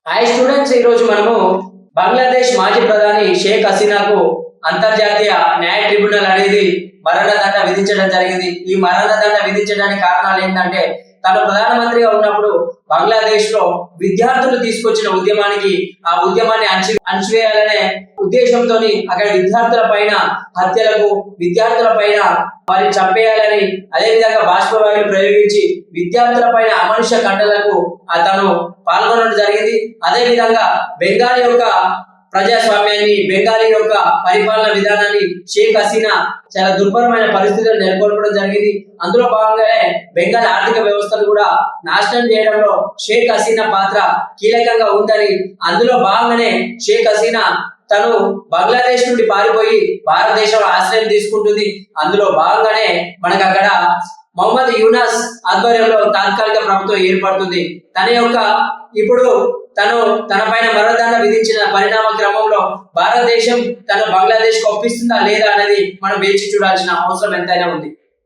Hi students, ఈ రోజు మనము బంగ్లాదేశ్ మాజీ ప్రధాని షేక్ హసీనాకు అంతర్జాతీయ న్యాయ ట్రిబ్యునల్ అనేది మరణదండ విధించడం జరిగింది. ఈ మరణదండ విధించడానికి కారణాలు ఏంటంటే, తను ప్రధానమంత్రిగా ఉన్నప్పుడు బంగ్లాదేశ్ లో విద్యార్థులు తీసుకొచ్చిన ఉద్యమానికి ఆ ఉద్యమాన్ని అణచివేయాలనే ఉద్దేశంతో అక్కడ విద్యార్థుల పైన హత్యలకు, విద్యార్థుల పైన వారిని చంపేయాలని, అదేవిధంగా బాష్పవాయువులు ప్రయోగించి విద్యార్థుల పైన అమానుష ఘటనలకు అతను పాల్గొనడం జరిగింది. అదేవిధంగా బెంగాల్ యొక్క ప్రజాస్వామ్యాన్ని, బెంగాలీ యొక్క పరిపాలన విధానాన్ని షేక్ హసీనా చాలా దుర్భరమైన పరిస్థితులు నెలకొల్పడం జరిగింది. అందులో భాగంగానే బెంగాల్ ఆర్థిక వ్యవస్థను కూడా నాశనం చేయడంలో షేక్ హసీనా పాత్ర కీలకంగా ఉందని, అందులో భాగంగానే షేక్ హసీనా తను బంగ్లాదేశ్ నుండి పారిపోయి భారతదేశంలో ఆశ్రయం తీసుకుంటుంది. అందులో భాగంగానే మనకు అక్కడ మొహమ్మద్ యూనస్ ఆధ్వర్యంలో తాత్కాలిక ప్రభుత్వం ఏర్పడుతుంది. ఇప్పుడు తన పైన మరణదండ విధించిన పరిణామ క్రమంలో భారతదేశం తన బంగ్లాదేశ్ కు ఒప్పిస్తుందా లేదా అనేది మనం వేచి చూడాల్సిన అవసరం ఎంతైనా ఉంది.